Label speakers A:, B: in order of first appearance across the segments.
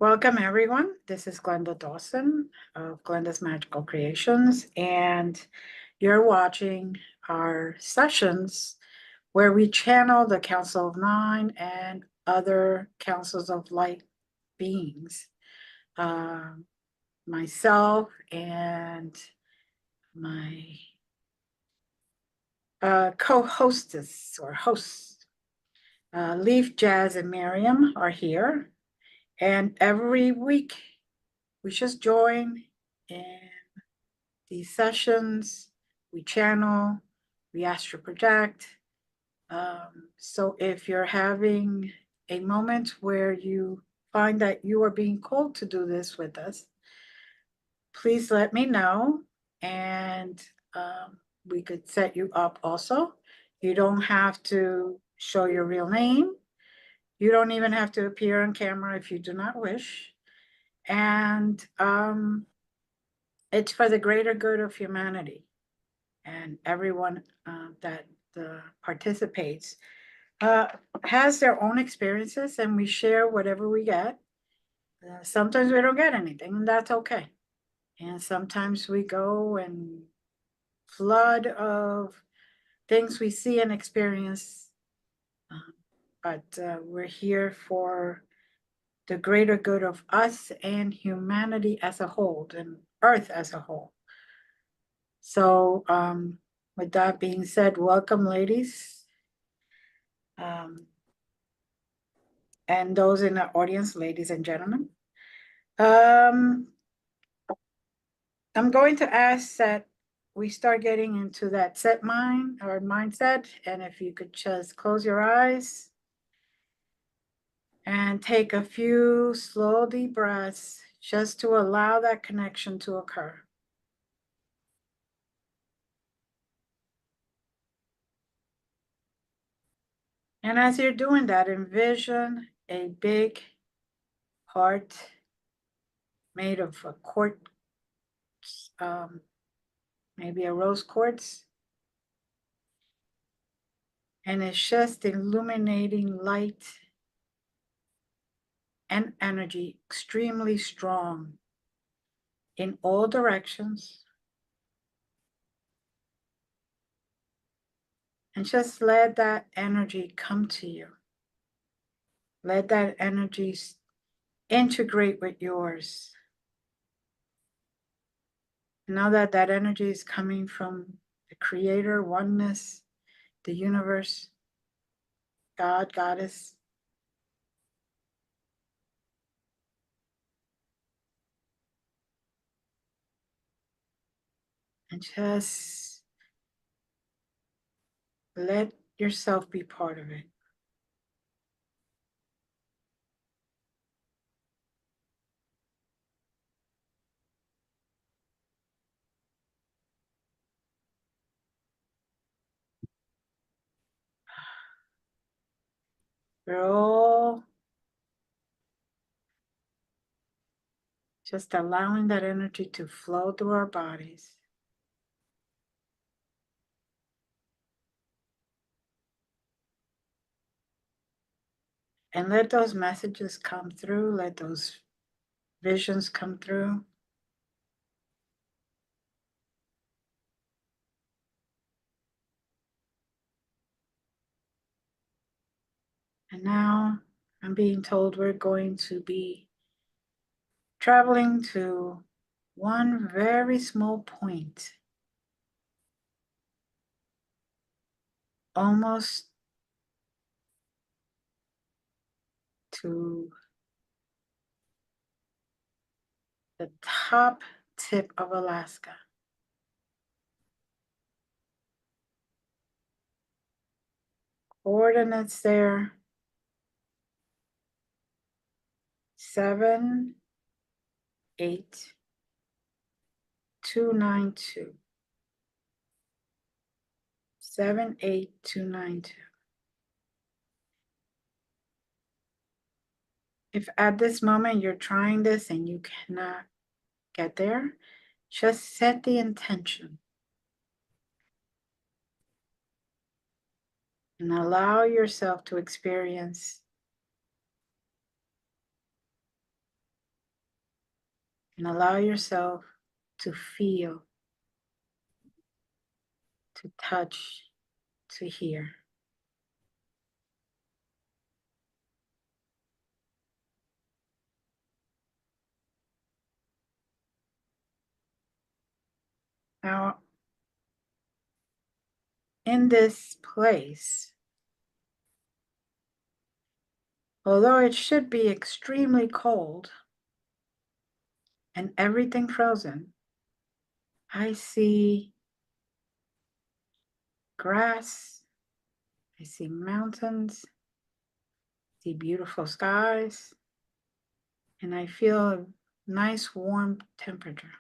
A: Welcome, everyone. This is Glenda Dawson of Glenda's Magical Creations, and you're watching our sessions where we channel the Council of Nine and other councils of light beings. Myself and my co-hostess or hosts, Leaf, Jazz, and Miriam are here. And every week we just join in these sessions, we channel, we astral project. So if you're having a moment where you find that you are being called to do this with us, please let me know, and we could set you up also. You don't have to show your real name. You don't even have to appear on camera if you do not wish. And it's for the greater good of humanity, and everyone that participates has their own experiences, and we share whatever we get. Sometimes we don't get anything, and that's okay. And sometimes we go and flood of things we see and experience, but we're here for the greater good of us and humanity as a whole, and Earth as a whole. So with that being said, welcome, ladies. And those in the audience, ladies and gentlemen. I'm going to ask that we start getting into that set mind or mindset. And if you could just close your eyes and take a few slow, deep breaths just to allow that connection to occur. And as you're doing that, envision a big heart made of a quartz, maybe a rose quartz. And it's just illuminating light and energy, extremely strong in all directions. And just let that energy come to you. Let that energy integrate with yours. Know that that energy is coming from the creator, oneness, the universe, God, goddess. And just let yourself be part of it. We're all just allowing that energy to flow through our bodies. And let those messages come through, let those visions come through. And now I'm being told we're going to be traveling to one very small point, almost to the top tip of Alaska. Coordinates there, 78292. 78292. If at this moment you're trying this and you cannot get there, just set the intention and allow yourself to experience and allow yourself to feel, to touch, to hear. Now, in this place, although it should be extremely cold and everything frozen, I see grass, I see mountains, I see beautiful skies, and I feel a nice warm temperature.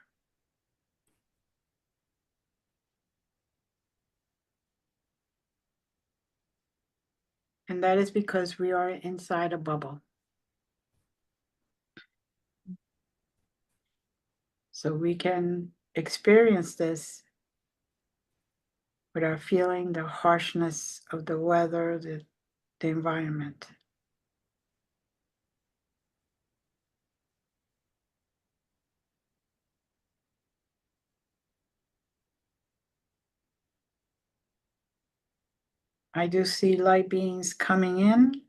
A: And that is because we are inside a bubble. So we can experience this without feeling the harshness of the weather, the environment. I do see light beings coming in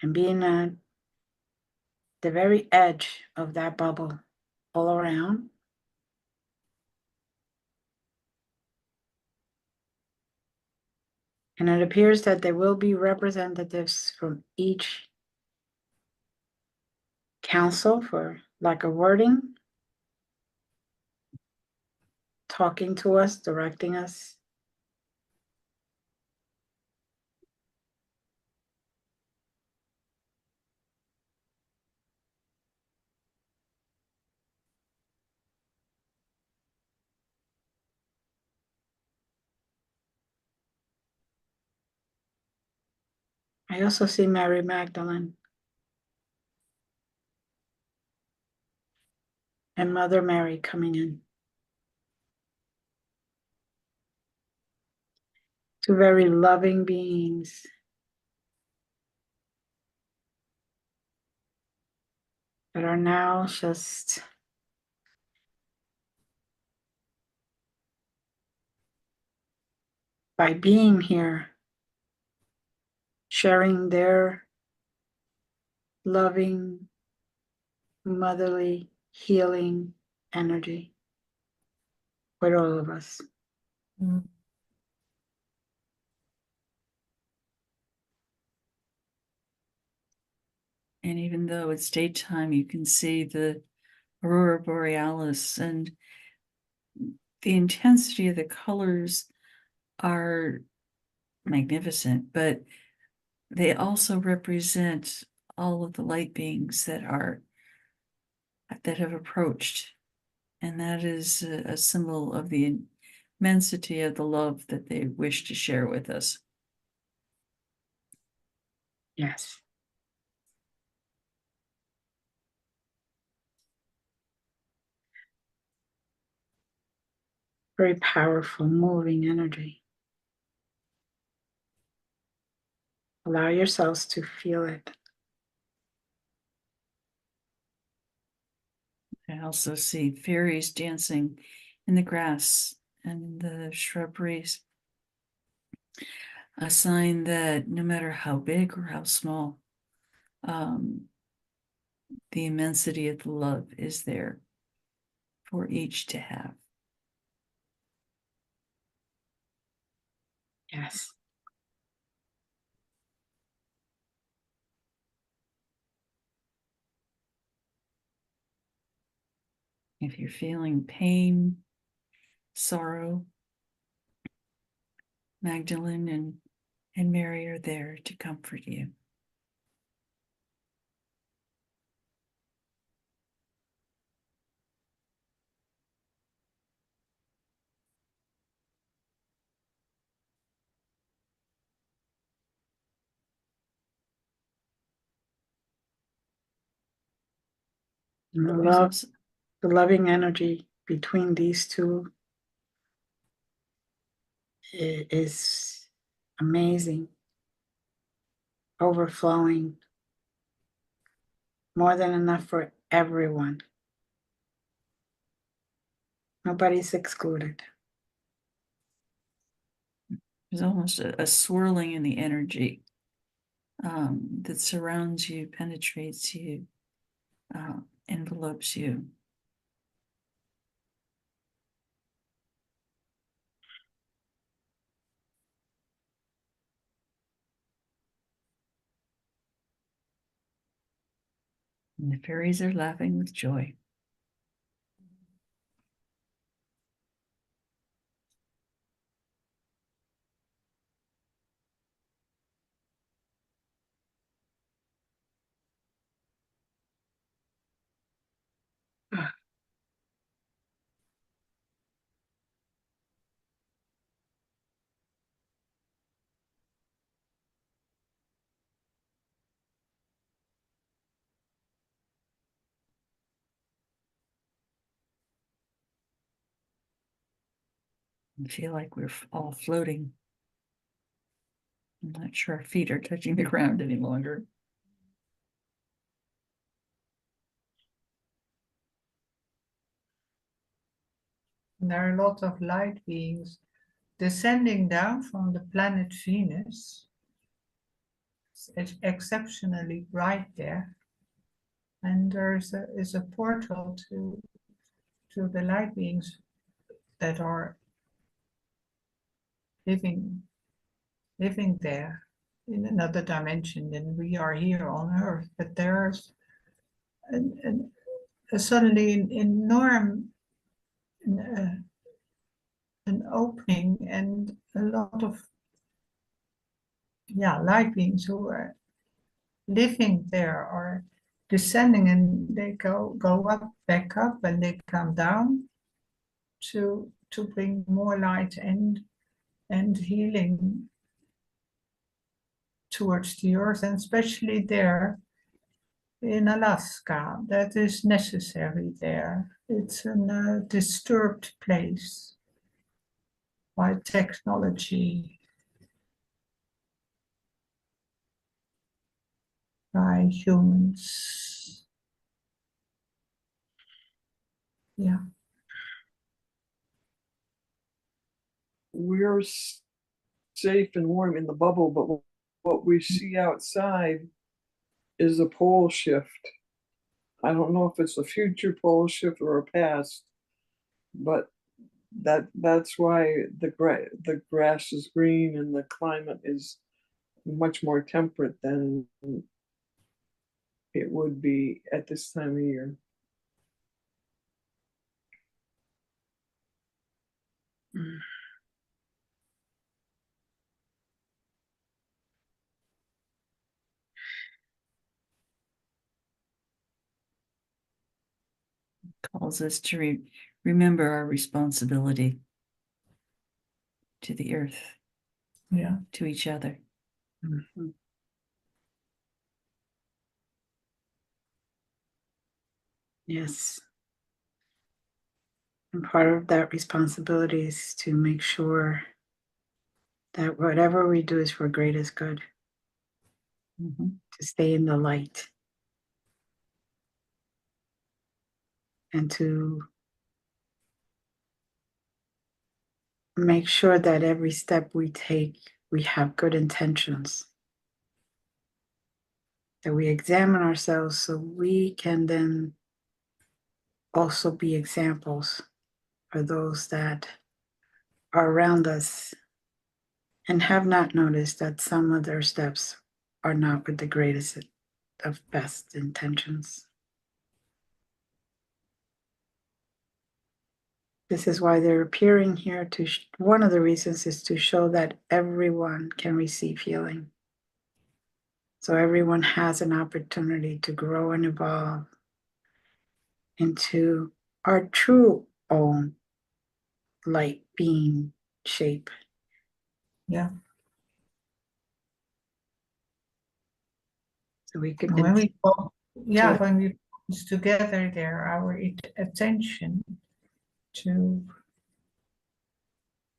A: and being at the very edge of that bubble all around. And it appears that there will be representatives from each council, for lack of wording, talking to us, directing us. I also see Mary Magdalene and Mother Mary coming in. Two very loving beings that are now just by being here, sharing their loving, motherly, healing energy with all of us.
B: Mm. And even though it's daytime, you can see the aurora borealis, and the intensity of the colors are magnificent, but they also represent all of the light beings that have approached. And that is a symbol of the immensity of the love that they wish to share with us.
A: Yes. Very powerful, moving energy. Allow yourselves to feel it.
B: I also see fairies dancing in the grass and the shrubberies, a sign that no matter how big or how small, the immensity of the love is there for each to have.
A: Yes.
B: If you're feeling pain, sorrow, Magdalene and Mary are there to comfort you.
A: And
B: There's also,
A: the loving energy between these two is amazing, overflowing. more than enough for everyone. Nobody's excluded.
B: There's almost a swirling in the energy that surrounds you, penetrates you, envelopes you. And the fairies are laughing with joy. I feel like we're all floating. I'm not sure our feet are touching the ground any longer.
C: There are a lot of light beings descending down from the planet Venus. It's exceptionally bright there. And there is a portal to the light beings that are living there in another dimension than we are here on Earth. But there's suddenly an enormous an opening and a lot of light beings who are living there are descending, and they go up, back up, and they come down to bring more light and healing towards the earth, and especially there in Alaska. That is necessary there. It's a disturbed place by technology, by humans. Yeah.
D: We're safe and warm in the bubble, but what we see outside is a pole shift. I don't know if it's a future pole shift or a past, but that's why the grass is green and the climate is much more temperate than it would be at this time of year.
A: Mm.
B: Calls us to remember our responsibility to the earth, to each other.
A: Mhm. Yes. And part of that responsibility is to make sure that whatever we do is for greatest good, to stay in the light and to make sure that every step we take, we have good intentions, that we examine ourselves so we can then also be examples for those that are around us and have not noticed that some of their steps are not with the greatest of best intentions. This is why they're appearing here to, one of the reasons is to show that everyone can receive healing. So everyone has an opportunity to grow and evolve into our true own light being shape.
C: Yeah.
A: So we can
C: When we
A: to-
C: when we focus together there, our attention to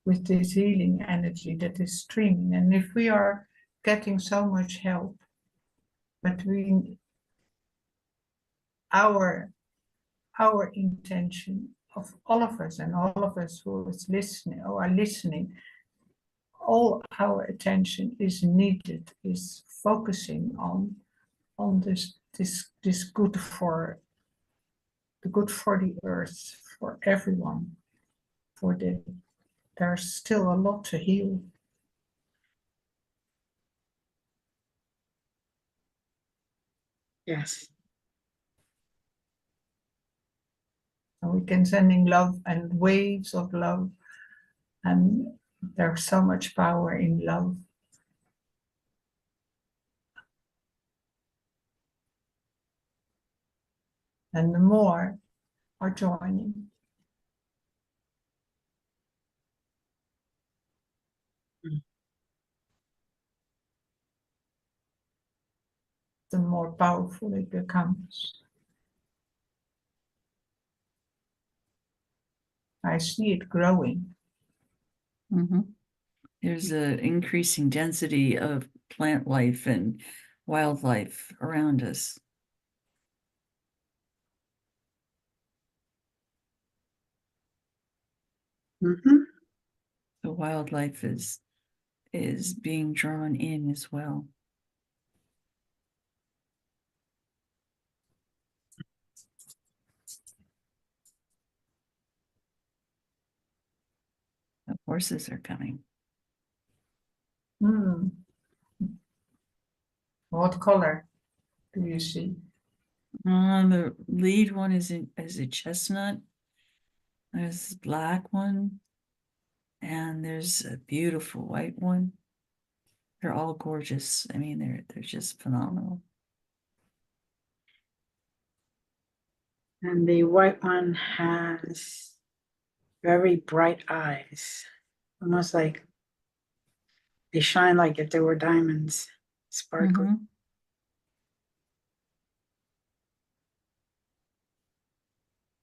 C: with this healing energy that is streaming, and if we are getting so much help, but our our intention of all of us, and all of us who is listening or are listening, all our attention is needed, is focusing on this good for the earth, for everyone, for there's still a lot to heal.
A: Yes.
C: And we can send in love and waves of love, and there's so much power in love. And the more are joining, the more powerful it becomes. I see it growing.
B: Mhm. There's an increasing density of plant life and wildlife around us.
A: Mm-hmm.
B: The wildlife is being drawn in as well. The horses are coming.
C: Hmm. What color do you see?
B: The lead one is a chestnut. There's a black one, and there's a beautiful white one. They're all gorgeous. I mean, they're just phenomenal.
A: And the white one has very bright eyes, almost like they shine like if they were diamonds, sparkling.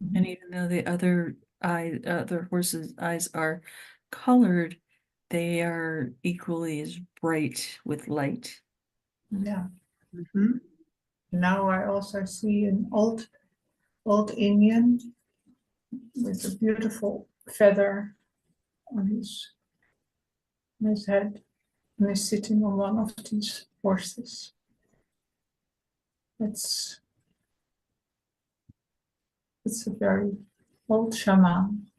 B: Mhm. And even though the other horses' eyes are colored, they are equally as bright with light.
C: Yeah.
A: Mm-hmm.
C: Now I also see an old Indian with a beautiful feather on his head, and he's sitting on one of these horses. It's a very old shaman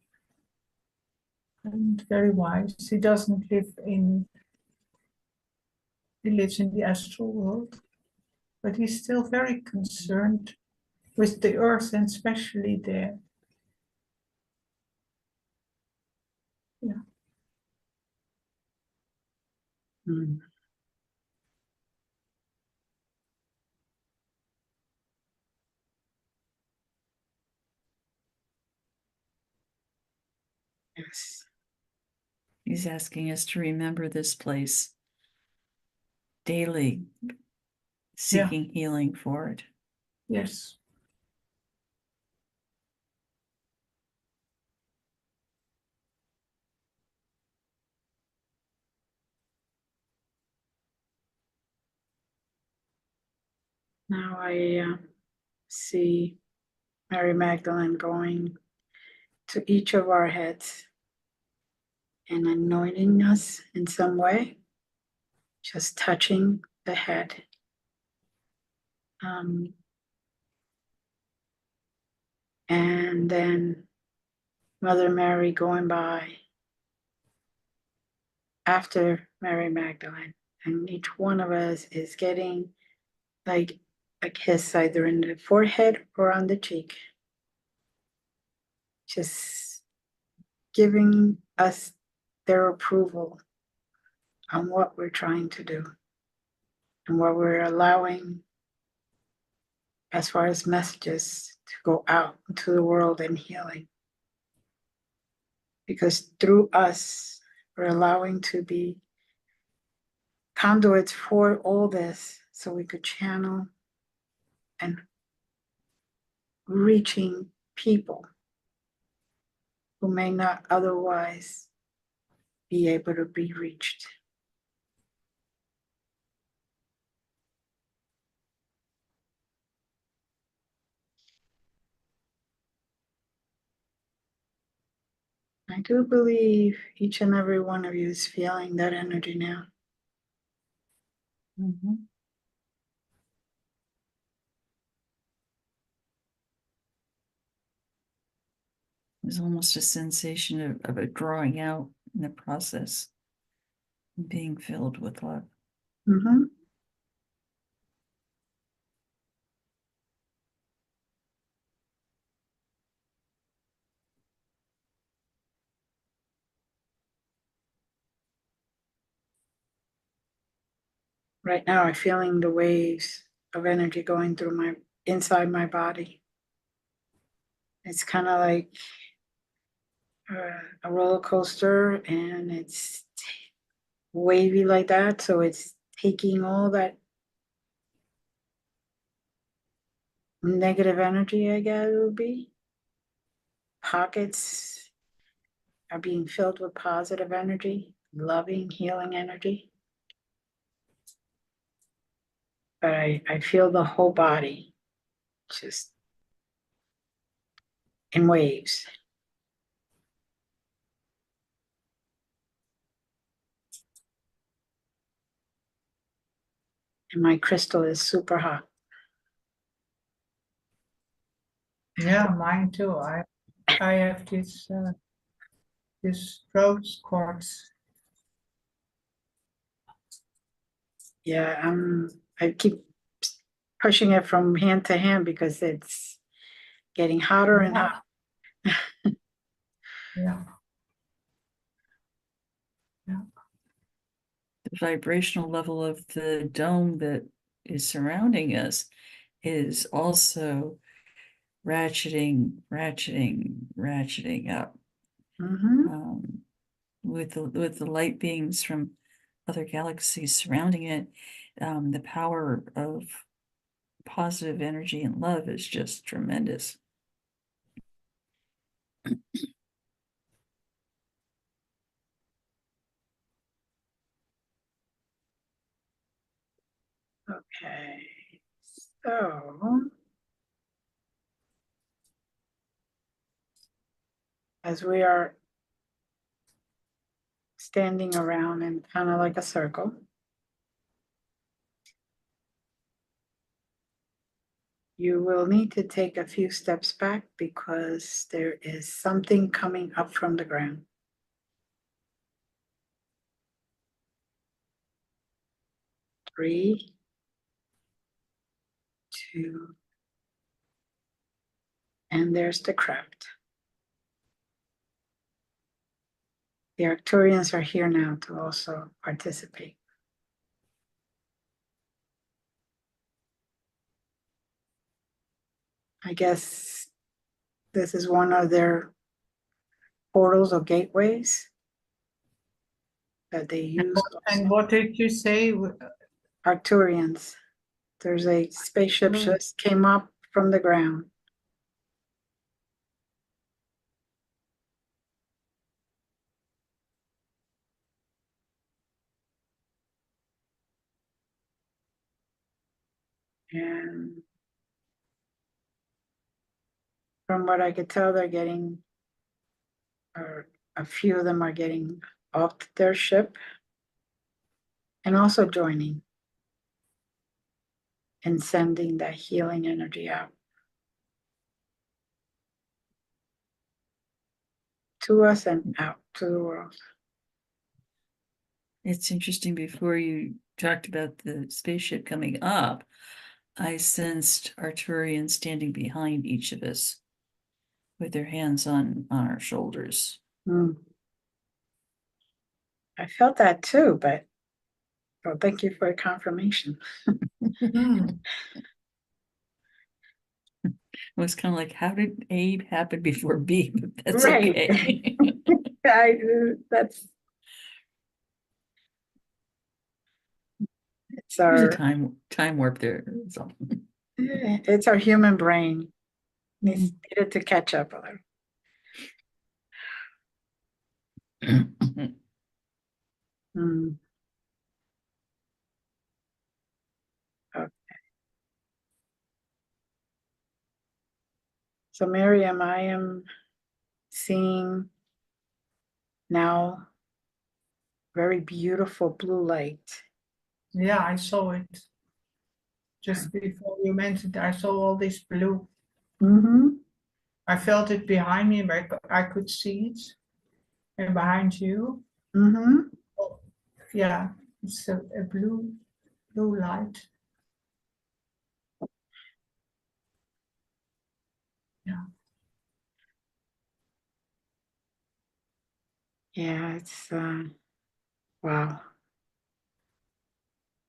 C: and very wise. He doesn't live he lives in the astral world, but he's still very concerned with the earth, and especially there. Yeah.
A: Mm. Yes.
B: He's asking us to remember this place daily, seeking healing for it.
C: Yes.
A: Now I see Mary Magdalene going to each of our heads and anointing us in some way, just touching the head. And then Mother Mary going by after Mary Magdalene. And each one of us is getting like a kiss either in the forehead or on the cheek. Just giving us their approval on what we're trying to do and what we're allowing as far as messages to go out into the world and healing. Because through us, we're allowing to be conduits for all this so we could channel and reaching people who may not otherwise be able to be reached. I do believe each and every one of you is feeling that energy now.
B: Mhm. There's almost a sensation of it drawing out in the process, being filled with love.
A: Mhm. Right now, I'm feeling the waves of energy going through my inside my body. It's kind of like a roller coaster, and it's wavy like that. So it's taking all that negative energy, I guess it would be. Pockets are being filled with positive energy, loving, healing energy. But I feel the whole body just in waves. And my crystal is super hot.
C: Yeah, mine too. I have this rose quartz.
A: Yeah, I keep pushing it from hand to hand because it's getting hotter and
C: Yeah.
A: hotter.
C: Yeah.
B: The vibrational level of the dome that is surrounding us is also ratcheting up.
A: Mhm.
B: With the light beams from other galaxies surrounding it, the power of positive energy and love is just tremendous.
A: Okay, so as we are standing around in kind of like a circle, you will need to take a few steps back because there is something coming up from the ground. 3, 2, and there's the craft. The Arcturians are here now to also participate. I guess this is one of their portals or gateways that they use.
C: And what did you say?
A: Arcturians. There's a spaceship
C: Arcturians.
A: just came up from the ground. And from what I could tell, they're getting, or a few of them are getting off their ship and also joining and sending that healing energy out to us and out to the world.
B: It's interesting, before you talked about the spaceship coming up, I sensed Arturians standing behind each of us with their hands on our shoulders.
A: I felt that too, but well, thank you for the confirmation.
C: Hmm.
B: It was kind of like, how did A happen before B? But that's
A: Right.
B: okay.
A: That's it's
B: There's a
A: our
B: time warp there. So.
A: it's our human brain needs to catch up a little. Mm. Okay. So Miriam, I am seeing now very beautiful blue light.
C: Yeah, I saw it. Just before you mentioned, I saw all this blue.
A: Mm-hmm.
C: I felt it behind me, but I could see it. And behind you.
A: Mm-hmm.
C: Oh, yeah, it's a blue light. Yeah.
A: Yeah, it's wow.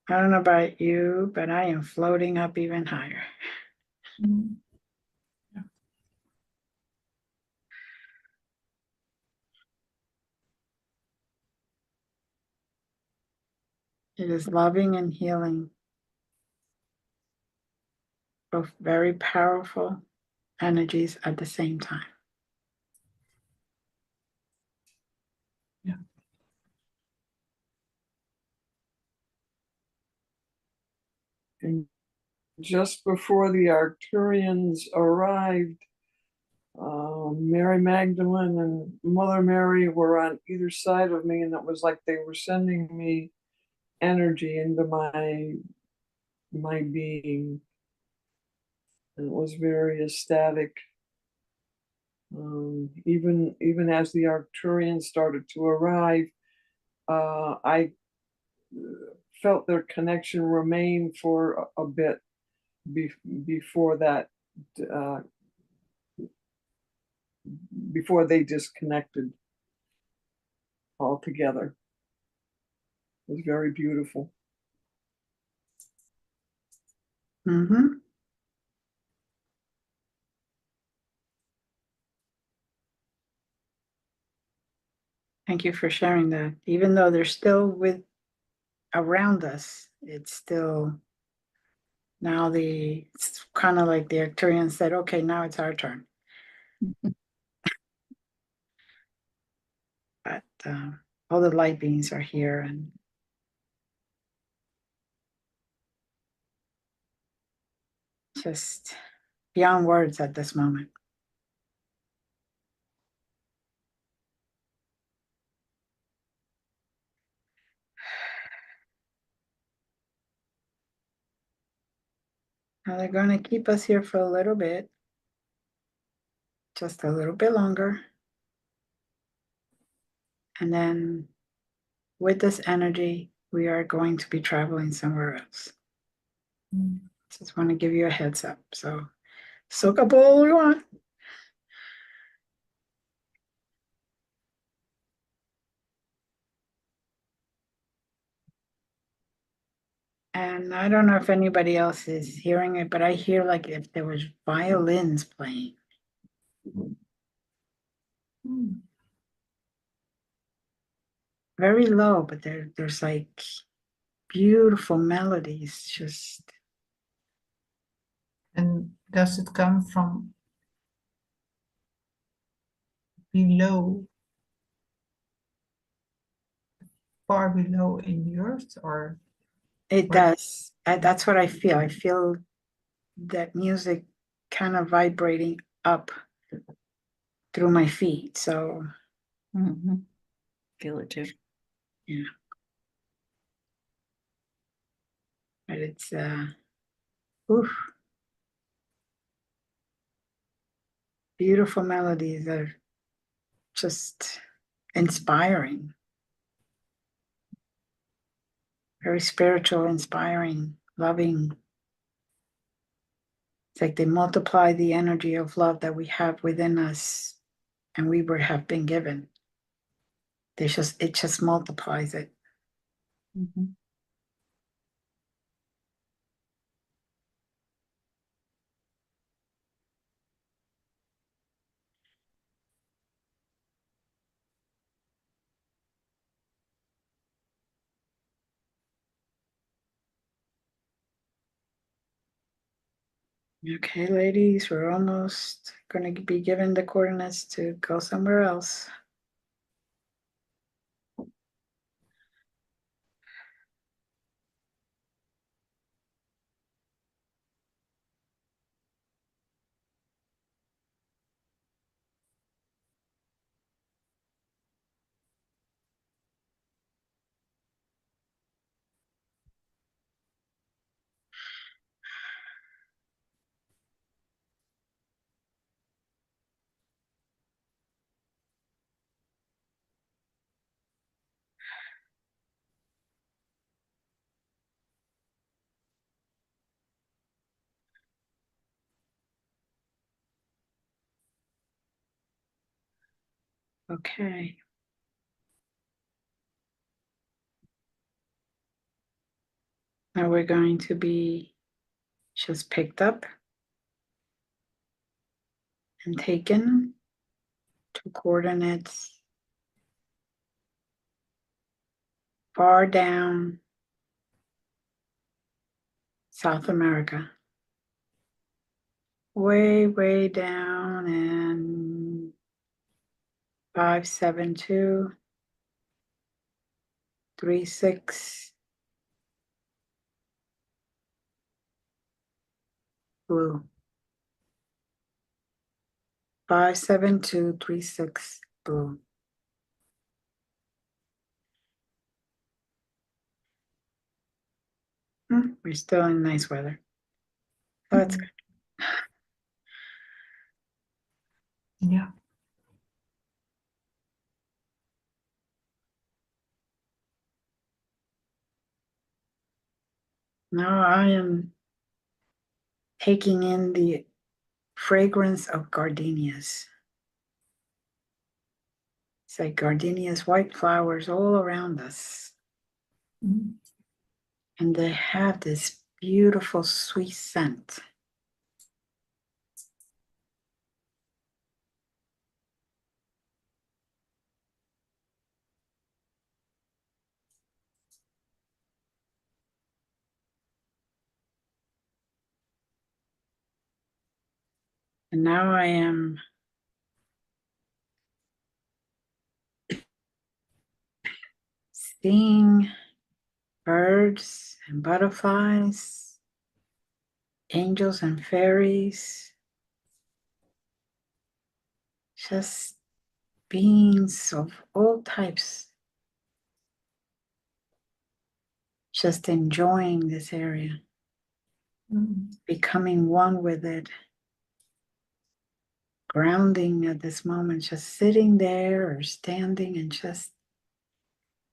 A: I don't know about you, but I am floating up even higher.
C: Mm.
A: It is loving and healing, both very powerful energies at the same time.
C: Yeah.
D: And just before the Arcturians arrived, Mary Magdalene and Mother Mary were on either side of me, and it was like they were sending me energy into my being. And it was very ecstatic. Even as the Arcturians started to arrive, I felt their connection remain for a bit before that, uh, before they disconnected altogether. It was very beautiful.
A: Mm-hmm. Thank you for sharing that. Even though they're still with around us, it's still now it's kind of like the Arcturians said, okay, now it's our turn. But all the light beings are here and just beyond words at this moment. Now they're going to keep us here for a little bit, just a little bit longer. And then with this energy, we are going to be traveling somewhere else.
C: Mm.
A: Just want to give you a heads up. So soak up all you want. And I don't know if anybody else is hearing it, but I hear like if there was violins playing.
C: Mm.
A: Very low, but there's like beautiful melodies. Just
C: And does it come from below, far below in the earth, or
A: it
C: where?
A: does. That's what I feel. I feel that music kind of vibrating up through my feet. So
B: Mhm. Feel it too.
A: yeah. But it's oof, beautiful melodies that are just inspiring, very spiritual, inspiring, loving. It's like they multiply the energy of love that we have within us and have been given. It just multiplies it.
B: Mhm.
A: Okay, ladies, we're almost going to be given the coordinates to go somewhere else. Okay. Now we're going to be just picked up and taken to coordinates far down South America. Way, way down and 57236 blue. 57236 blue. We're still in nice weather. Oh, that's good.
C: Yeah.
A: Now I am taking in the fragrance of gardenias. It's like gardenias, white flowers all around us.
C: Mm.
A: And they have this beautiful sweet scent. And now I am seeing birds and butterflies, angels and fairies, just beings of all types, just enjoying this area, becoming one with it, grounding at this moment, just sitting there or standing and just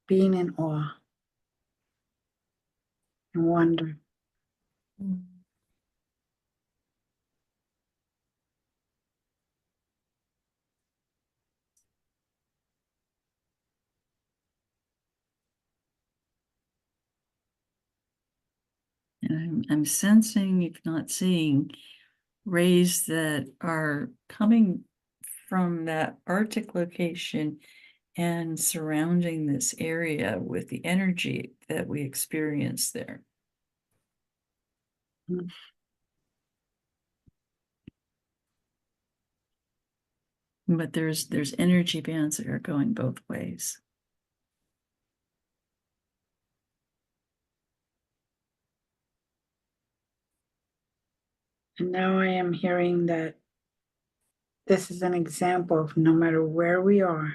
A: being in awe and wonder.
C: Mm.
B: And I'm sensing, if not seeing, rays that are coming from that Arctic location and surrounding this area with the energy that we experience there.
A: Mm.
B: But there's energy bands that are going both ways.
A: And now I am hearing that this is an example of no matter where we are,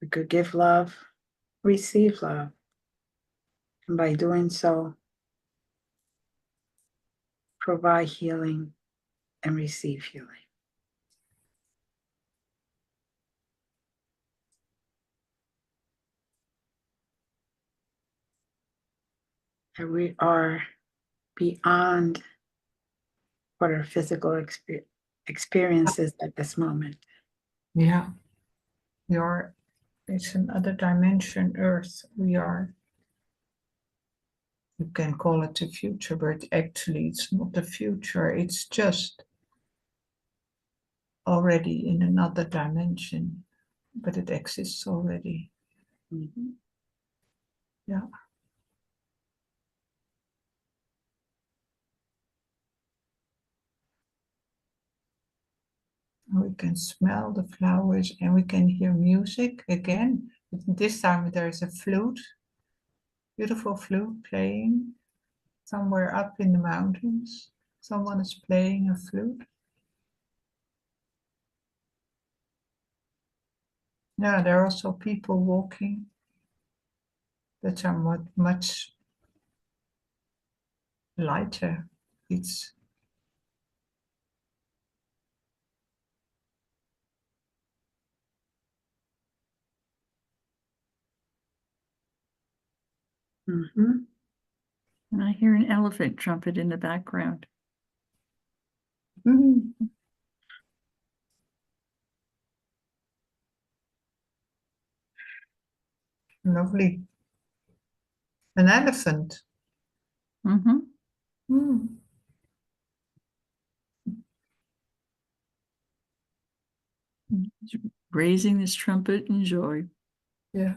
A: we could give love, receive love. And by doing so, provide healing and receive healing. And we are beyond what our physical experience is at this moment.
C: Yeah. It's another dimension, Earth. You can call it the future, but actually it's not the future. It's just already in another dimension, but it exists already.
A: Mhm.
C: Yeah. We can smell the flowers and we can hear music again. This time there's a flute, beautiful flute playing somewhere up in the mountains. Someone is playing a flute. Yeah, there are also people walking that are much lighter. It's
A: Mhm.
B: And I hear an elephant trumpet in the background.
C: Lovely. An elephant.
B: Mm-hmm.
C: Hmm.
B: Raising his trumpet in joy.
C: Yeah.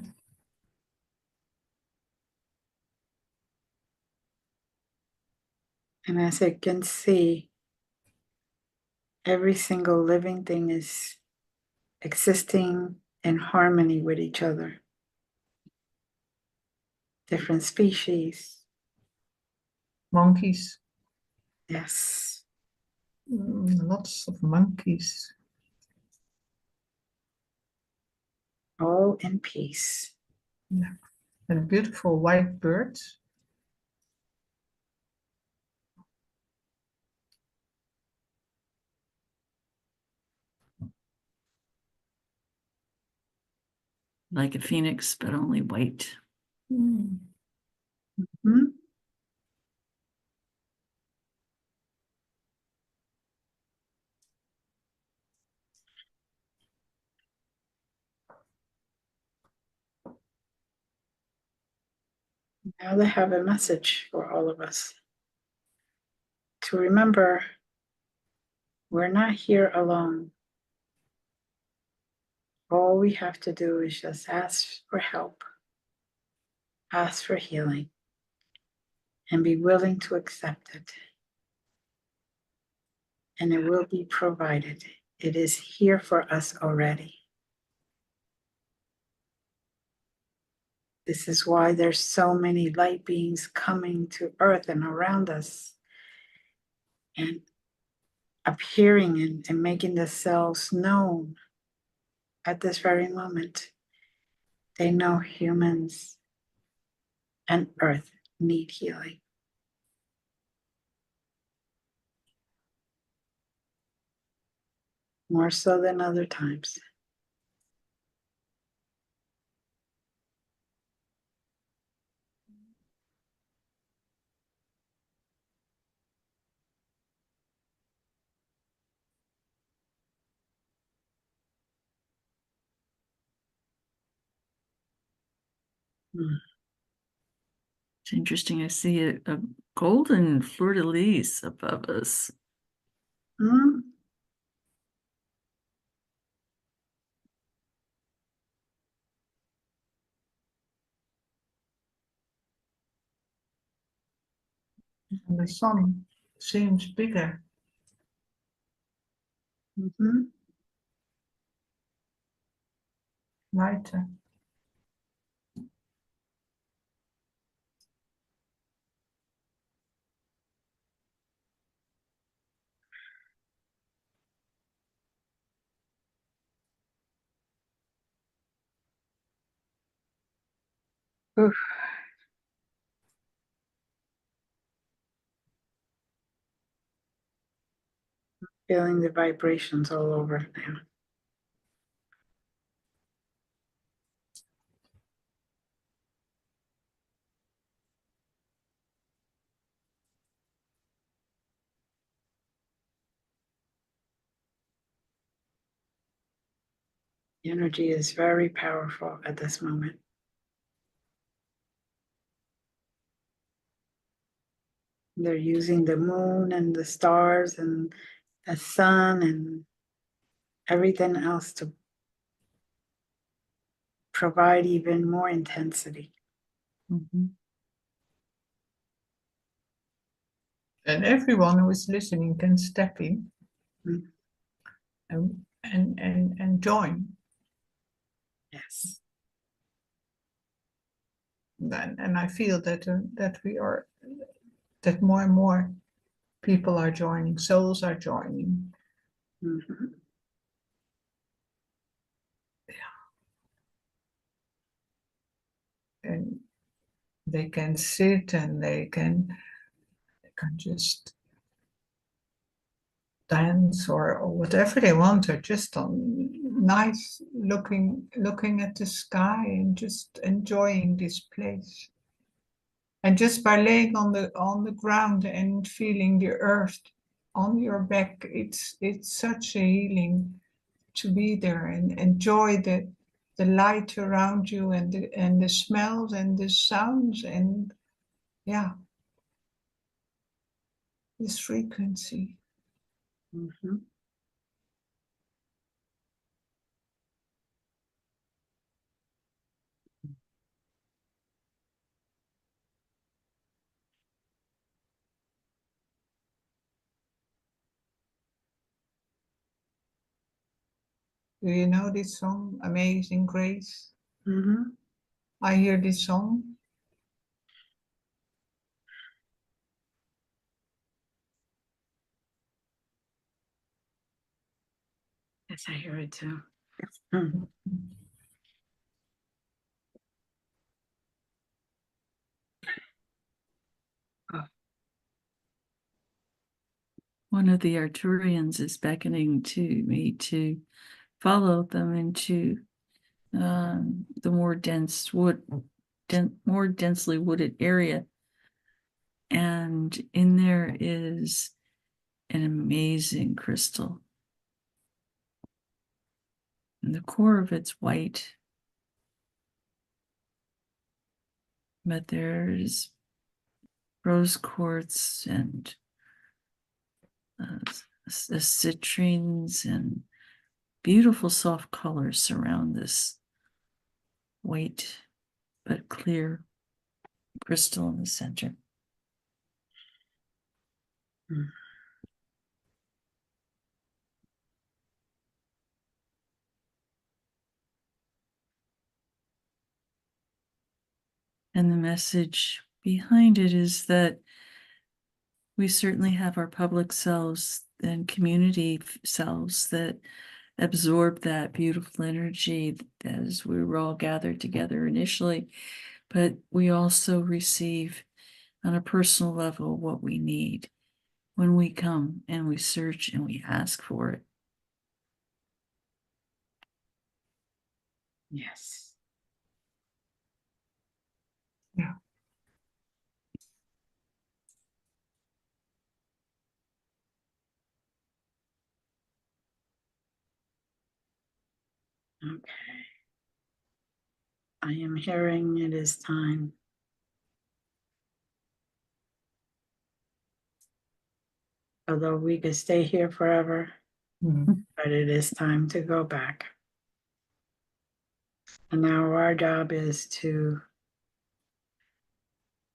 A: And as you can see, every single living thing is existing in harmony with each other. Different species,
C: Monkeys.
A: yes,
C: Lots of monkeys.
A: all in peace.
C: Yeah. And beautiful white birds.
B: Like a phoenix, but only white.
C: Hmm.
A: Hmm? Now they have a message for all of us. To remember, we're not here alone. All we have to do is just ask for help, ask for healing, and be willing to accept it. And it will be provided. It is here for us already. This is why there's so many light beings coming to Earth and around us and appearing and making themselves known at this very moment. They know humans and Earth need healing. More so than other times. Hmm.
B: It's interesting. I see a golden fleur-de-lis above us.
A: Hmm?
C: And the sun seems bigger.
A: Mhm.
C: Lighter.
A: Oof. Feeling the vibrations all over now. The energy is very powerful at this moment. They're using the moon and the stars and the sun and everything else to provide even more intensity.
B: Mm-hmm.
C: And everyone who is listening can step in
A: Mm.
C: and join.
A: Yes.
C: And I feel that that more and more people are joining, souls are joining.
A: Mhm.
C: And they can sit and they can just dance or whatever they want, or just on nice looking at the sky and just enjoying this place. And just by laying on the ground and feeling the earth on your back, it's such a healing to be there and enjoy the light around you and the smells and the sounds and yeah, this frequency.
A: Mhm.
C: Do you know this song, Amazing Grace?
A: Mhm.
C: I hear this song.
A: Yes, I hear it too. Mm. Oh,
B: One of the Arturians is beckoning to me to follow them into the more more densely wooded area. And in there is an amazing crystal. And the core of it's white, but there's rose quartz and citrines and beautiful soft colors surround this white but clear crystal in the center.
A: mm.
B: And the message behind it is that we certainly have our public selves and community selves that absorb that beautiful energy as we were all gathered together initially, but we also receive on a personal level what we need when we come and we search and we ask for it.
A: Yes.
C: Yeah.
A: Okay. I am hearing it is time. Although we could stay here forever, but it is time to go back. And now our job is to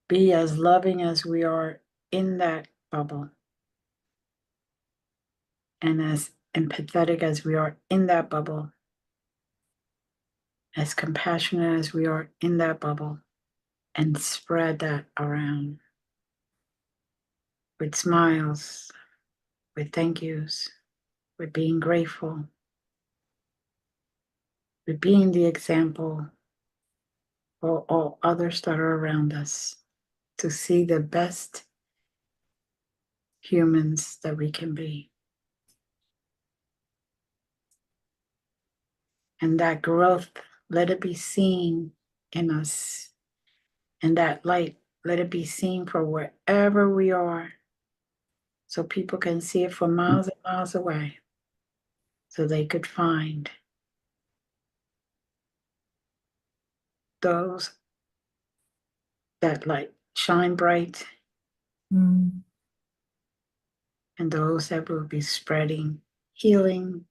A: be as loving as we are in that bubble and as empathetic as we are in that bubble, as compassionate as we are in that bubble, and spread that around with smiles, with thank yous, with being grateful, with being the example for all others that are around us to see the best humans that we can be. And that growth, let it be seen in us. And that light, let it be seen for wherever we are. So people can see it from miles and miles away. So they could find those that light shine bright
C: Mm.
A: and those that will be spreading healing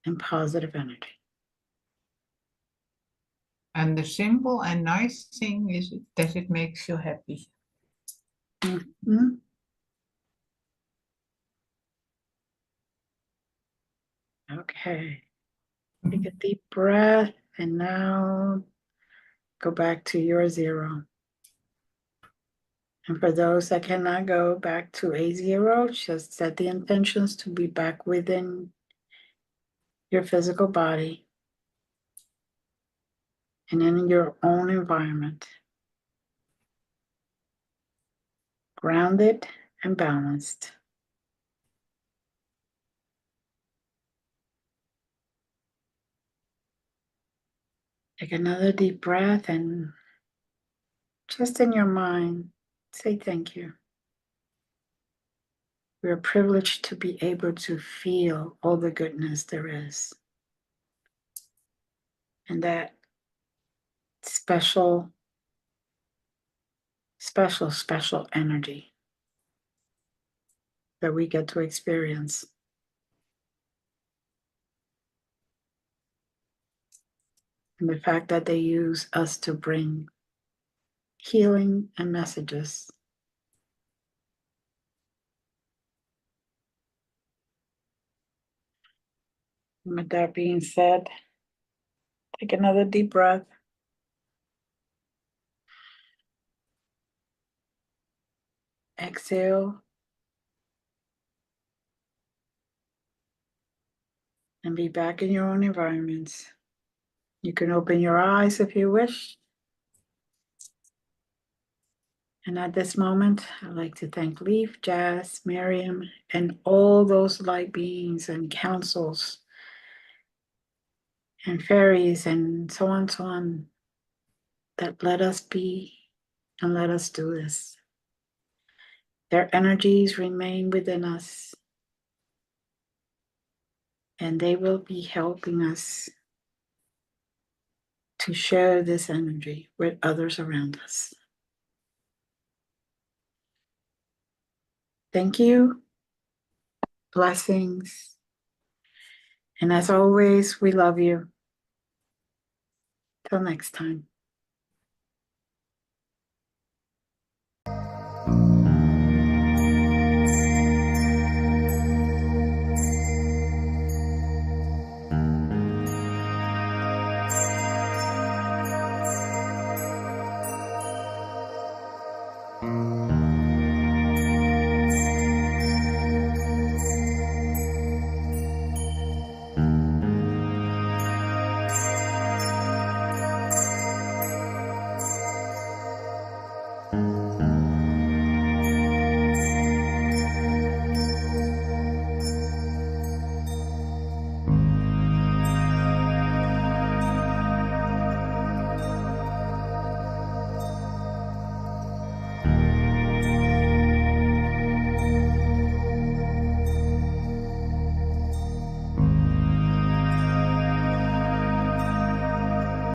A: and positive energy.
C: And the simple and nice thing is that it makes you happy.
A: Mhm. Okay. Take a deep breath and now go back to your zero. And for those that cannot go back to A0, just set the intentions to be back within your physical body and in your own environment, grounded and balanced. Take another deep breath and just in your mind, say thank you. We are privileged to be able to feel all the goodness there is. and that special, special energy that we get to experience. And the fact that they use us to bring healing and messages. And with that being said, take another deep breath. Exhale. And be back in your own environments. You can open your eyes if you wish. And at this moment, I'd like to thank Leaf, Jazz, Miriam, and all those light beings and councils and fairies and so on that let us be and let us do this. Their energies remain within us, and they will be helping us to share this energy with others around us. Thank you. Blessings. And as always, we love you. Till next time.